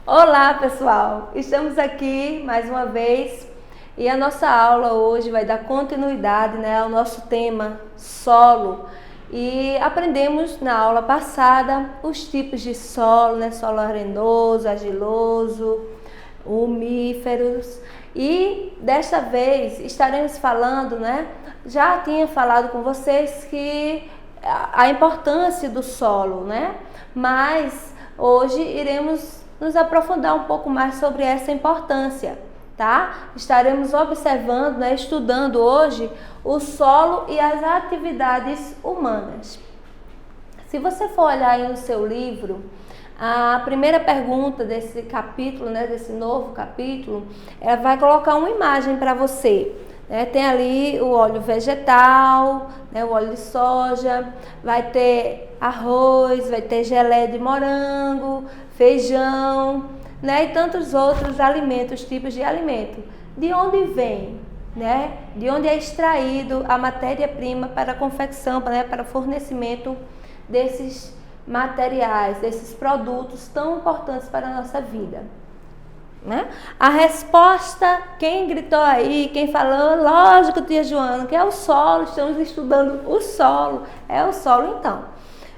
Olá, pessoal! Estamos aqui mais uma vez e a nossa aula hoje vai dar continuidade, ao nosso tema solo. E aprendemos na aula passada os tipos de solo, solo arenoso, argiloso, umíferos. E desta vez estaremos falando, já tinha falado com vocês que a importância do solo, mas hoje iremos nos aprofundar um pouco mais sobre essa importância, tá? Estaremos observando, estudando hoje o solo e as atividades humanas. Se você for olhar aí no seu livro, a primeira pergunta desse capítulo, desse novo capítulo, ela vai colocar uma imagem para você. Tem ali o óleo vegetal, o óleo de soja, vai ter arroz, vai ter geleia de morango, feijão, e tantos outros alimentos, tipos de alimento. De onde vem? De onde é extraído a matéria-prima para a confecção, para o fornecimento desses materiais, desses produtos tão importantes para a nossa vida. A resposta, quem gritou aí, quem falou, lógico, tia Joana, que é o solo, estamos estudando o solo, é o solo então.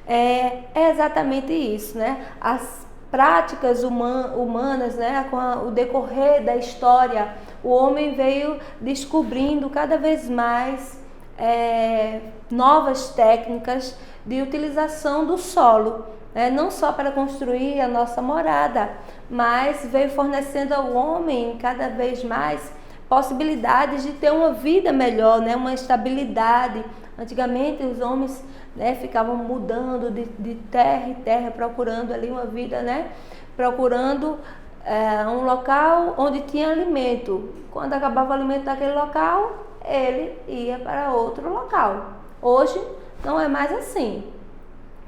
É exatamente isso, As práticas humanas, com o decorrer da história, o homem veio descobrindo cada vez mais novas técnicas de utilização do solo, não só para construir a nossa morada, mas veio fornecendo ao homem cada vez mais possibilidades de ter uma vida melhor, uma estabilidade. Antigamente os homens ficavam mudando de terra em terra, procurando ali uma vida, procurando um local onde tinha alimento. Quando acabava o alimento daquele local, ele ia para outro local. Hoje não é mais assim.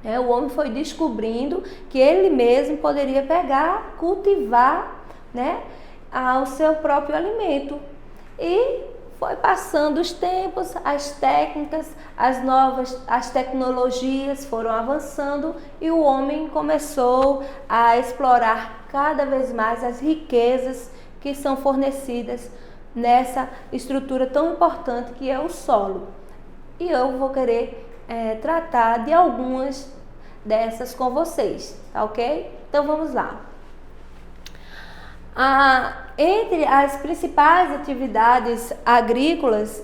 O homem foi descobrindo que ele mesmo poderia pegar, cultivar, o seu próprio alimento. E foi passando os tempos, as técnicas, as tecnologias foram avançando e o homem começou a explorar cada vez mais as riquezas que são fornecidas nessa estrutura tão importante que é o solo. E eu vou querer tratar de algumas dessas com vocês, tá ok? Então vamos lá. Entre as principais atividades agrícolas,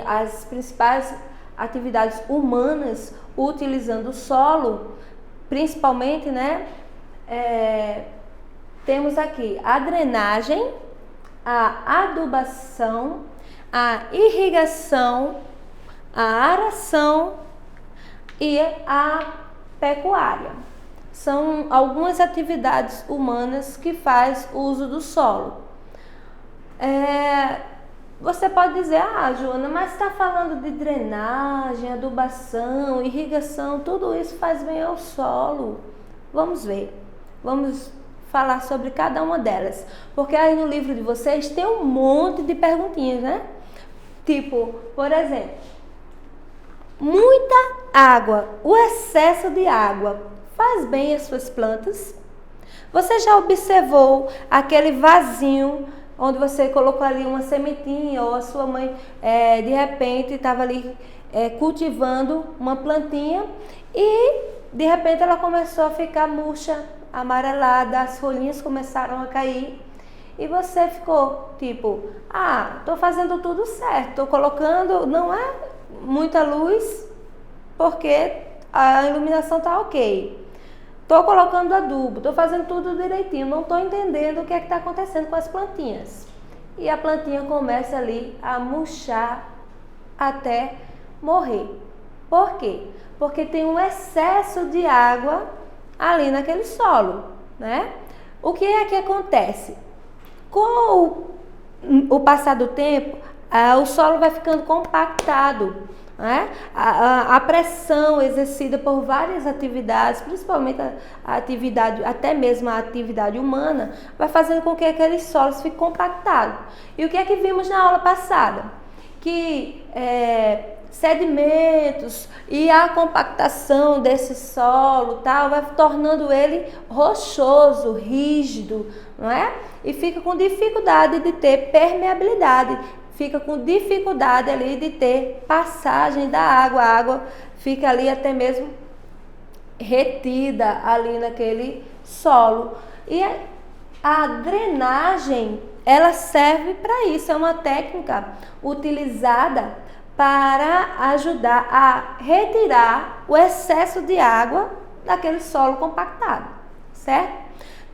as principais atividades humanas utilizando o solo, principalmente, temos aqui a drenagem, a adubação, a irrigação, a aração e a pecuária. São algumas atividades humanas que faz uso do solo. Você pode dizer, Joana, mas está falando de drenagem, adubação, irrigação, tudo isso faz bem ao solo. Vamos ver, vamos falar sobre cada uma delas, porque aí no livro de vocês tem um monte de perguntinhas, Tipo, por exemplo, muita água, o excesso de água faz bem às suas plantas? Você já observou aquele vasinho onde você colocou ali uma sementinha ou a sua mãe de repente estava ali cultivando uma plantinha e de repente ela começou a ficar murcha, amarelada, as folhinhas começaram a cair. E você ficou tipo, estou fazendo tudo certo, estou colocando, não é muita luz, porque a iluminação está ok. Estou colocando adubo, estou fazendo tudo direitinho, não estou entendendo o que é que está acontecendo com as plantinhas. E a plantinha começa ali a murchar até morrer. Por quê? Porque tem um excesso de água ali naquele solo, O que é que acontece? Com o passar do tempo, o solo vai ficando compactado. A pressão exercida por várias atividades, principalmente a atividade, até mesmo a atividade humana, vai fazendo com que aqueles solos fiquem compactados. E o que é que vimos na aula passada? Que sedimentos e a compactação desse solo, tal, vai tornando ele rochoso, rígido, não é? E fica com dificuldade de ter permeabilidade, fica com dificuldade ali de ter passagem da água, a água fica ali até mesmo retida ali naquele solo. E a drenagem, ela serve para isso, é uma técnica utilizada para ajudar a retirar o excesso de água daquele solo compactado, certo?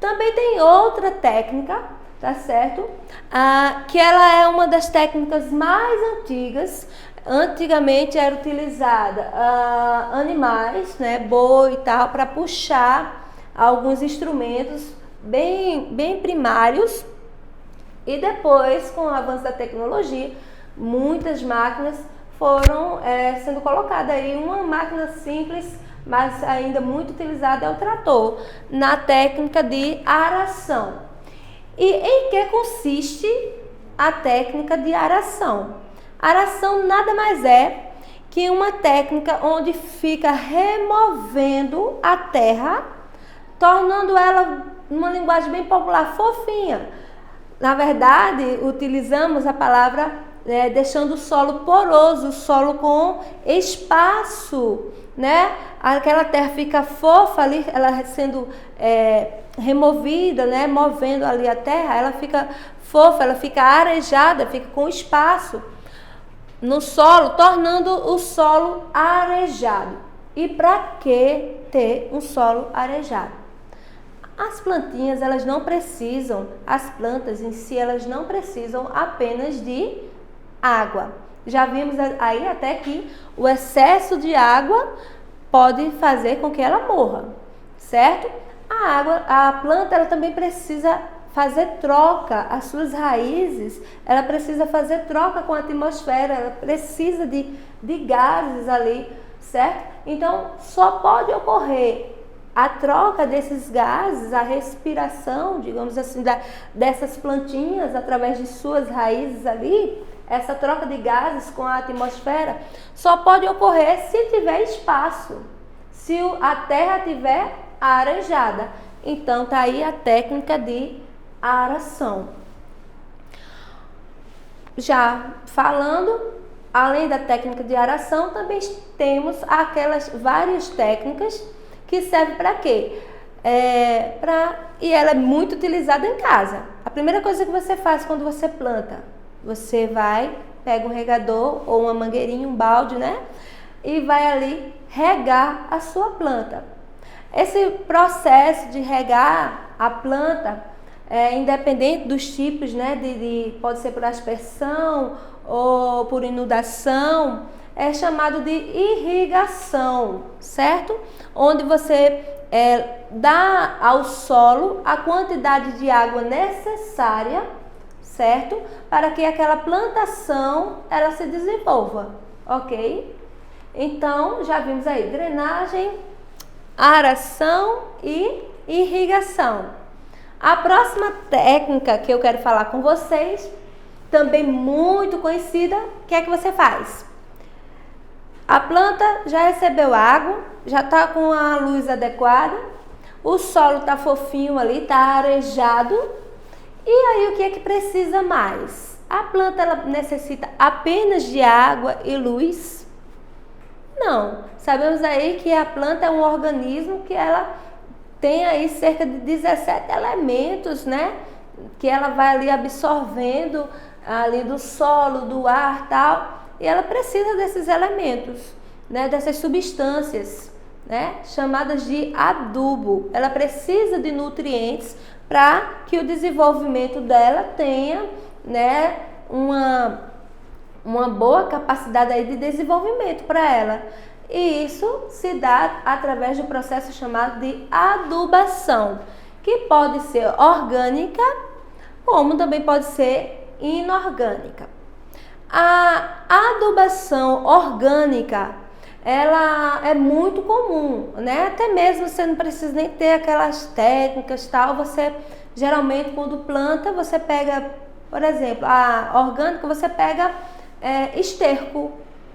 Também tem outra técnica, tá certo? Que ela é uma das técnicas mais antigas. Antigamente era utilizada animais, né, boi e tal, para puxar alguns instrumentos bem primários. E depois, com o avanço da tecnologia, muitas máquinas foram sendo colocadas aí. Uma máquina simples, mas ainda muito utilizada, é o trator, na técnica de aração. E em que consiste a técnica de aração? Aração nada mais é que uma técnica onde fica removendo a terra, tornando ela, numa linguagem bem popular, fofinha. Na verdade, utilizamos a palavra deixando o solo poroso, o solo com espaço, né? Aquela terra fica fofa ali, ela sendo removida, né? Movendo ali a terra, ela fica fofa, ela fica arejada, fica com espaço no solo, tornando o solo arejado. E para que ter um solo arejado? As plantinhas, elas não precisam, as plantas em si, elas não precisam apenas de água. Já vimos aí até que o excesso de água pode fazer com que ela morra, certo? A planta, ela também precisa fazer troca, as suas raízes, ela precisa fazer troca com a atmosfera, ela precisa de gases ali, certo? Então, só pode ocorrer a troca desses gases, a respiração, digamos assim, dessas plantinhas através de suas raízes ali, essa troca de gases com a atmosfera, só pode ocorrer se tiver espaço, se a terra tiver arejada. Então, tá aí a técnica de aração. Já falando, além da técnica de aração, também temos aquelas várias técnicas que servem para quê? E ela é muito utilizada em casa. A primeira coisa que você faz quando você planta, você vai, pega um regador ou uma mangueirinha, um balde, né? E vai ali regar a sua planta. Esse processo de regar a planta, independente dos tipos, né, pode ser por aspersão ou por inundação, é chamado de irrigação, certo? Onde você dá ao solo a quantidade de água necessária, certo? Para que aquela plantação ela se desenvolva, ok? Então, já vimos aí drenagem, aração e irrigação. A próxima técnica que eu quero falar com vocês, também muito conhecida, o que é que você faz? A planta já recebeu água, já está com a luz adequada, o solo está fofinho ali, está arejado. E aí o que é que precisa mais? A planta ela necessita apenas de água e luz? Não. Sabemos aí que a planta é um organismo que ela tem aí cerca de 17 elementos, né? Que ela vai ali absorvendo ali do solo, do ar, tal. E ela precisa desses elementos, né? Dessas substâncias, né? Chamadas de adubo. Ela precisa de nutrientes para que o desenvolvimento dela tenha, né? Uma boa capacidade aí de desenvolvimento para ela. E isso se dá através do processo chamado de adubação, que pode ser orgânica, como também pode ser inorgânica. A adubação orgânica, ela é muito comum, né? Até mesmo você não precisa nem ter aquelas técnicas tal. Você geralmente quando planta, você pega, por exemplo, a orgânica, você pega esterco,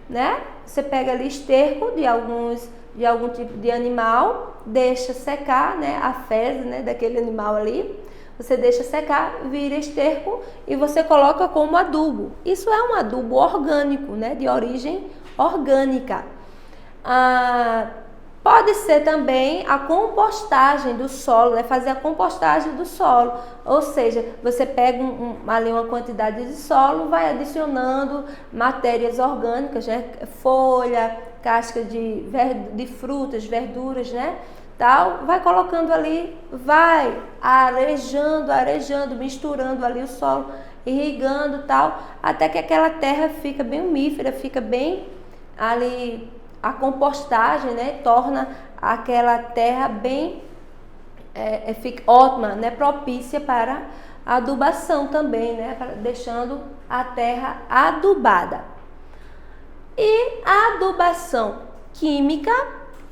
né? Você pega ali esterco de algum tipo de animal, deixa secar, né? A fezes, né? Daquele animal ali. Você deixa secar, vira esterco e você coloca como adubo. Isso é um adubo orgânico, né? De origem orgânica. Pode ser também a compostagem do solo, né? Fazer a compostagem do solo, ou seja, você pega ali uma quantidade de solo, vai adicionando matérias orgânicas, né? Folha, casca de frutas, verduras, né? Tal, vai colocando ali, vai arejando, misturando ali o solo, irrigando tal, até que aquela terra fica bem umífera, fica bem ali. A compostagem, né, torna aquela terra bem fica ótima, né, propícia para a adubação também, né, deixando a terra adubada. E a adubação química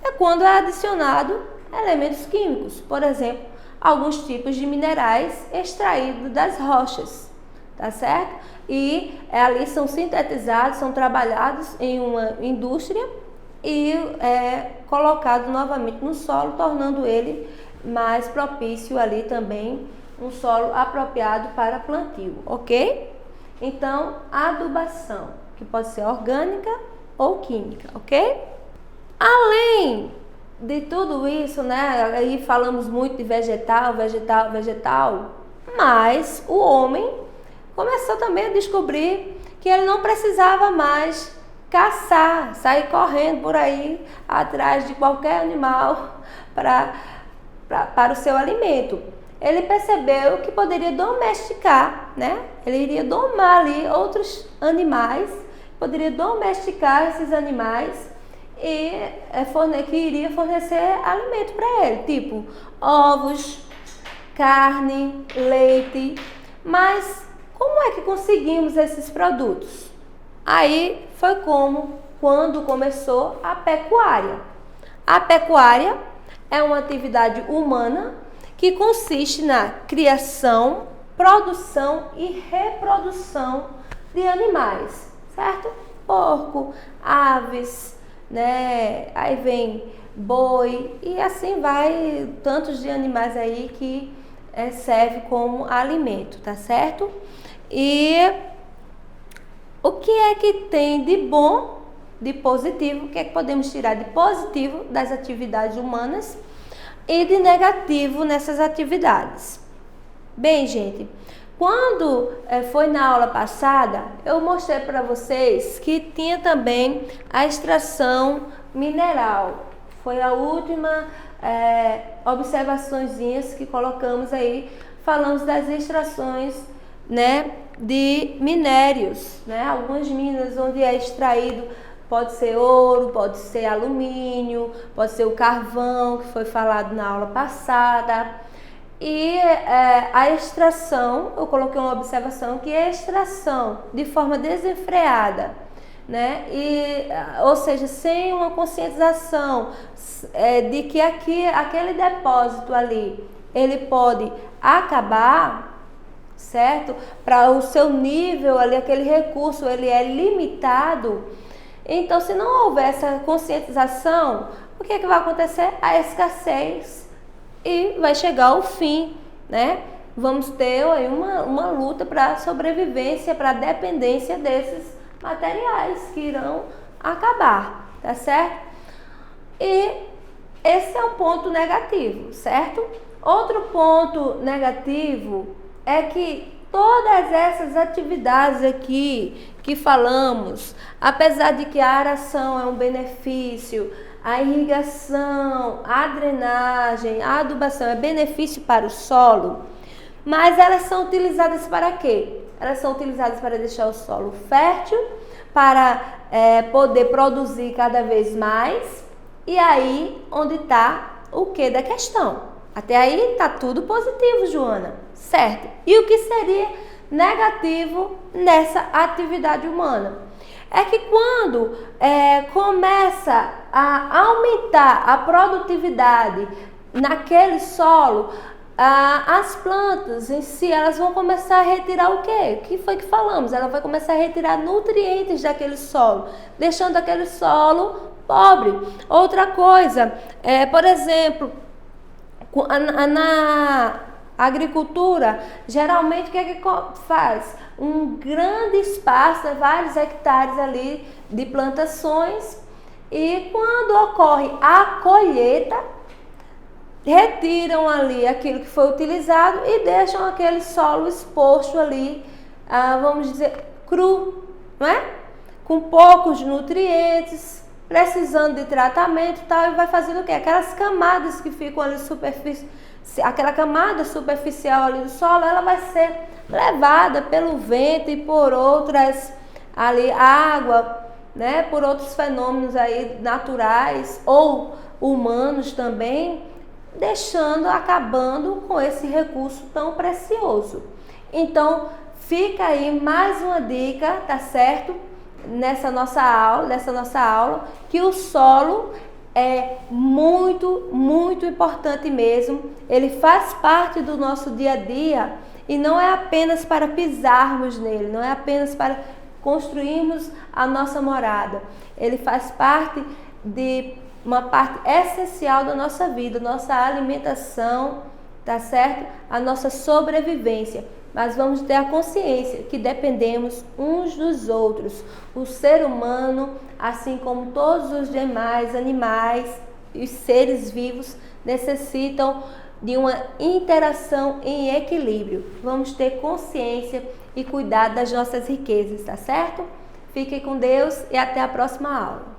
é quando é adicionado elementos químicos, por exemplo, alguns tipos de minerais extraídos das rochas, tá certo? E ali são sintetizados, são trabalhados em uma indústria e colocado novamente no solo, tornando ele mais propício ali também, um solo apropriado para plantio, ok? Então, adubação, que pode ser orgânica ou química, ok? Além de tudo isso, né, aí falamos muito de vegetal, mas o homem começou também a descobrir que ele não precisava mais caçar, sair correndo por aí atrás de qualquer animal para o seu alimento. Ele percebeu que poderia domesticar, né? Ele iria domar ali outros animais, poderia domesticar esses animais e que iria fornecer alimento para ele, tipo ovos, carne, leite. Mas como é que conseguimos esses produtos? Aí foi quando começou a pecuária. A pecuária é uma atividade humana que consiste na criação, produção e reprodução de animais, certo? Porco, aves, né? Aí vem boi e assim vai, tantos de animais aí que serve como alimento, tá certo? E o que é que tem de bom, de positivo, o que é que podemos tirar de positivo das atividades humanas e de negativo nessas atividades? Bem, gente, quando foi na aula passada, eu mostrei para vocês que tinha também a extração mineral. Foi a última observaçõezinhas que colocamos aí, falamos das extrações, né, de minérios, né? Algumas minas onde é extraído, pode ser ouro, pode ser alumínio, pode ser o carvão, que foi falado na aula passada. E a extração, eu coloquei uma observação que é a extração de forma desenfreada, né? Ou seja, sem uma conscientização de que aquele depósito ali, ele pode acabar, certo? Para o seu nível ali, aquele recurso, ele é limitado. Então, se não houver essa conscientização, o que é que vai acontecer? A escassez e vai chegar ao fim, né? Vamos ter aí uma luta para a sobrevivência, para a dependência desses materiais que irão acabar, tá certo? E esse é um ponto negativo, certo? Outro ponto negativo é que todas essas atividades aqui que falamos, apesar de que a aração é um benefício, a irrigação, a drenagem, a adubação é benefício para o solo, mas elas são utilizadas para quê? Elas são utilizadas para deixar o solo fértil, para poder produzir cada vez mais. E aí, onde está o que da questão? Até aí está tudo positivo, Joana, certo? E o que seria negativo nessa atividade humana? É que quando começa a aumentar a produtividade naquele solo, as plantas em si, elas vão começar a retirar o quê? O que foi que falamos? Ela vai começar a retirar nutrientes daquele solo, deixando aquele solo pobre. Outra coisa, por exemplo, na agricultura, geralmente o que é que faz? Um grande espaço, vários hectares ali de plantações, e quando ocorre a colheita, retiram ali aquilo que foi utilizado e deixam aquele solo exposto ali, vamos dizer, cru, não é? Com poucos nutrientes, precisando de tratamento e tal, e vai fazendo o quê? Aquelas camadas que ficam ali aquela camada superficial ali do solo, ela vai ser levada pelo vento e por outras ali, água, né? Por outros fenômenos aí naturais ou humanos também, acabando com esse recurso tão precioso. Então, fica aí mais uma dica, tá certo? Nessa nossa aula, que o solo é muito, muito importante mesmo. Ele faz parte do nosso dia a dia e não é apenas para pisarmos nele, não é apenas para construirmos a nossa morada. Ele faz parte de uma parte essencial da nossa vida, nossa alimentação, tá certo? A nossa sobrevivência. Mas vamos ter a consciência que dependemos uns dos outros. O ser humano, assim como todos os demais animais e seres vivos, necessitam de uma interação em equilíbrio. Vamos ter consciência e cuidar das nossas riquezas, tá certo? Fiquem com Deus e até a próxima aula.